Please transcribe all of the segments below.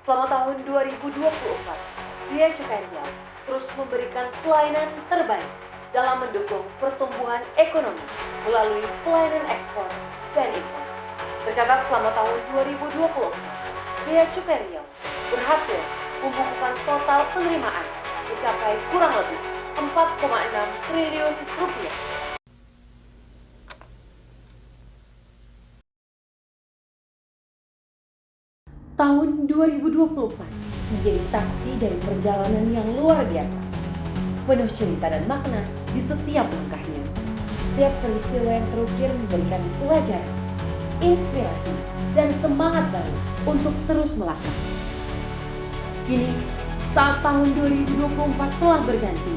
Selama tahun 2024, Bea Cukai Riau terus memberikan pelayanan terbaik dalam mendukung pertumbuhan ekonomi melalui pelayanan ekspor dan impor. Tercatat selama tahun 2024, Bea Cukai Riau berhasil membukukan total penerimaan mencapai kurang lebih 4,6 triliun rupiah. Tahun 2024 menjadi saksi dari perjalanan yang luar biasa. Penuh cerita dan makna di setiap langkahnya. Setiap peristiwa yang terukir memberikan pelajaran, inspirasi, dan semangat baru untuk terus melangkah. Kini, saat tahun 2024 telah berganti,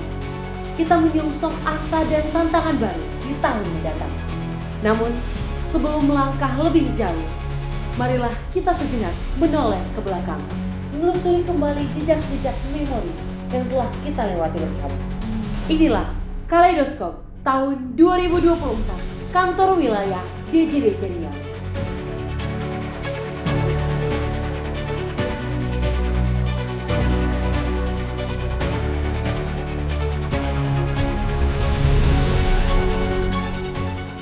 kita menyongsong asa dan tantangan baru di tahun mendatang. Namun, sebelum melangkah lebih jauh, marilah kita sejenak menoleh ke belakang, menelusuri kembali jejak-jejak memori yang telah kita lewati bersama. Inilah Kaleidoskop tahun 2024, Kantor Wilayah DJDC Riau.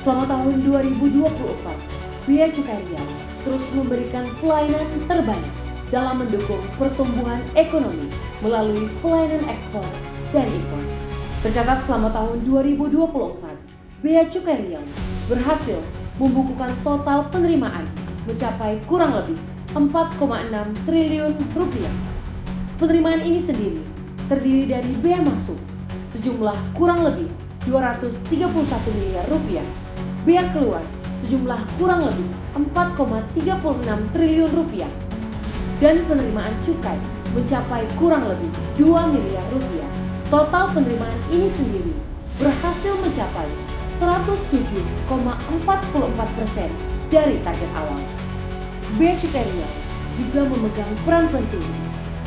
Selama tahun 2024, Bea Cukai Riau terus memberikan pelayanan terbaik dalam mendukung pertumbuhan ekonomi melalui pelayanan ekspor dan impor. Tercatat selama tahun 2024, Bea Cukai Riau berhasil membukukan total penerimaan mencapai kurang lebih 4,6 triliun rupiah. Penerimaan ini sendiri terdiri dari bea masuk sejumlah kurang lebih 231 miliar rupiah, bea keluar sejumlah kurang lebih 4,36 triliun rupiah, dan penerimaan cukai mencapai kurang lebih 2 miliar rupiah. Total penerimaan ini sendiri berhasil mencapai 107,44% dari target awal. Bea Cukai Riau juga memegang peran penting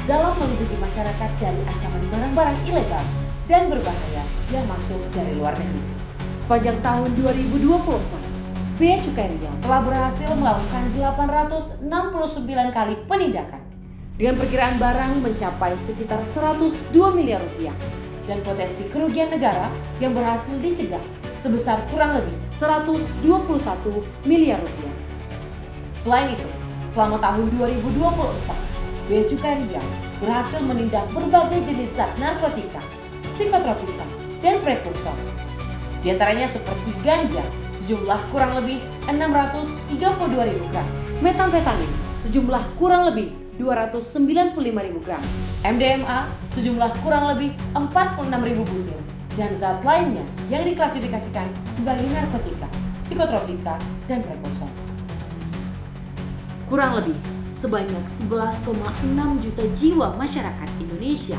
dalam melindungi masyarakat dari ancaman barang-barang ilegal dan berbahaya yang masuk dari luar negeri. Sepanjang tahun 2024, Bea Cukai Riau telah berhasil melakukan 869 kali penindakan dengan perkiraan barang mencapai sekitar 102 miliar rupiah dan potensi kerugian negara yang berhasil dicegah sebesar kurang lebih 121 miliar rupiah. Selain itu, selama tahun 2024, Bea Cukai Riau berhasil menindak berbagai jenis zat narkotika, psikotropika, dan prekursor. Di antaranya seperti ganja sejumlah kurang lebih 632.000 gram, metamfetamin sejumlah kurang lebih 295.000 gram, MDMA sejumlah kurang lebih 46.000 butir, dan zat lainnya yang diklasifikasikan sebagai narkotika, psikotropika, dan prekursor. Kurang lebih sebanyak 11,6 juta jiwa masyarakat Indonesia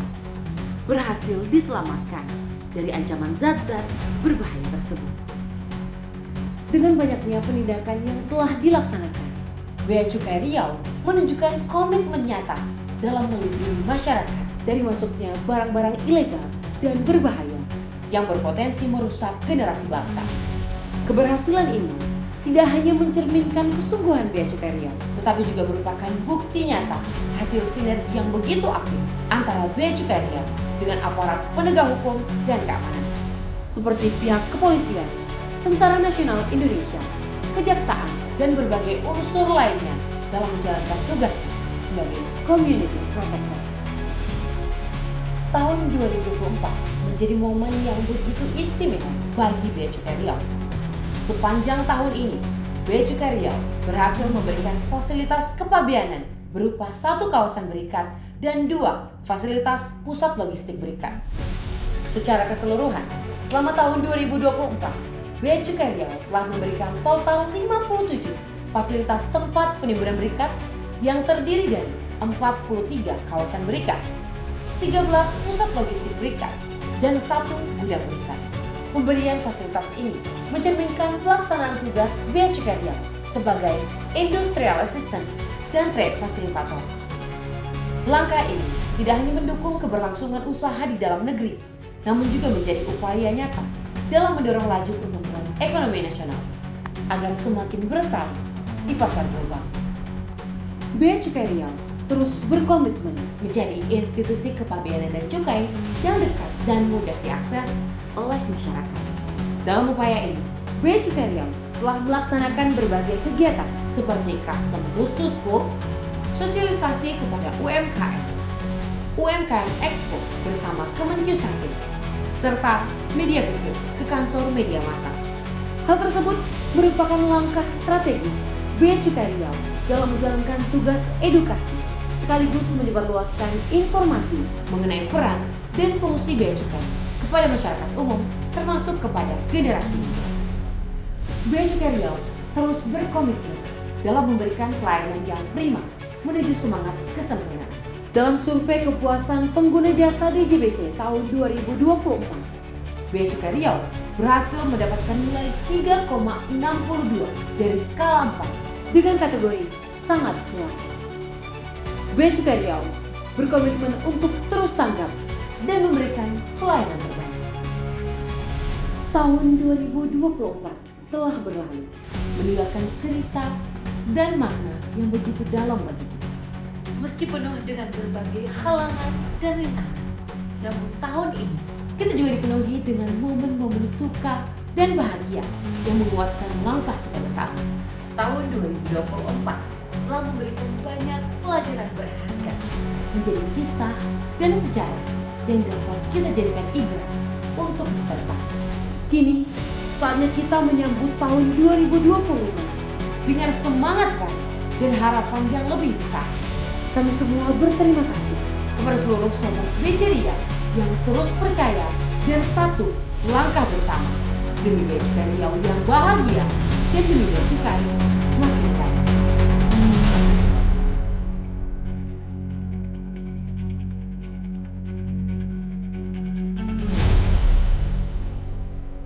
berhasil diselamatkan dari ancaman zat-zat berbahaya tersebut. Dengan banyaknya penindakan yang telah dilaksanakan, Bea Cukai Riau menunjukkan komitmen nyata dalam melindungi masyarakat dari masuknya barang-barang ilegal dan berbahaya yang berpotensi merusak generasi bangsa. Keberhasilan ini tidak hanya mencerminkan kesungguhan Bea Cukai Riau, tetapi juga merupakan bukti nyata hasil sinergi yang begitu aktif antara Bea Cukai Riau dengan aparat penegak hukum dan keamanan, seperti pihak kepolisian, Tentara Nasional Indonesia, Kejaksaan, dan berbagai unsur lainnya dalam menjalankan tugasnya sebagai community protector. Tahun 2024 menjadi momen yang begitu istimewa bagi Bea Cukai Riau. Sepanjang tahun ini, Bea Cukai Riau berhasil memberikan fasilitas kepabeanan berupa 1 kawasan berikat dan 2 fasilitas pusat logistik berikat. Secara keseluruhan, selama tahun 2024, Bea Cukai Riau telah memberikan total 57 fasilitas tempat penimbunan berikat yang terdiri dari 43 kawasan berikat, 13 pusat logistik berikat, dan 1 gudang berikat. Pemberian fasilitas ini mencerminkan pelaksanaan tugas Bea Cukai Riau sebagai Industrial Assistance dan Trade Facilitator. Langkah ini tidak hanya mendukung keberlangsungan usaha di dalam negeri, namun juga menjadi upaya nyata dalam mendorong laju pertumbuhan ekonomi nasional agar semakin bersaing di pasar global. Bea Cukai Riau terus berkomitmen menjadi institusi kepabeanan dan cukai yang dekat dan mudah diakses oleh masyarakat. Dalam upaya ini, Bea Cukai Riau telah melaksanakan berbagai kegiatan seperti custom khusus scope, sosialisasi kepada UMKM, UMKM Expo bersama Kemenkyusakin, serta media visit ke kantor media massa. Hal tersebut merupakan langkah strategis Bea Cukai Riau dalam menjalankan tugas edukasi sekaligus menyebarluaskan informasi mengenai peran dan fungsi bea cukai kepada masyarakat umum termasuk kepada generasi muda. Bea Cukai Riau terus berkomitmen dalam memberikan pelayanan yang prima menuju semangat kesempurnaan. Dalam survei kepuasan pengguna jasa DJBC tahun 2024, Bea Cukai Riau berhasil mendapatkan nilai 3,62 dari skala 4 dengan kategori sangat puas. Bea Cukai Riau berkomitmen untuk terus tanggap dan memberikan pelayanan terbaik. Tahun 2024 telah berlalu, meninggalkan cerita dan makna yang begitu dalam bagi kita. Meski penuh dengan berbagai halangan dan rintangan, namun tahun ini kita juga dipenuhi dengan momen-momen suka dan bahagia yang menguatkan langkah kita bersama. Tahun 2024 telah memberikan banyak pelajaran berharga, menjadi kisah dan sejarah yang dapat kita jadikan ibrat untuk masa depan. Kini, saatnya kita menyambut tahun 2025 dengan semangat baru dan harapan yang lebih besar. Kami semua berterima kasih kepada seluruh sobat BC Riau yang terus percaya dan satu langkah bersama demi Bea Cukai Riau yang bahagia dan demi Bea Cukai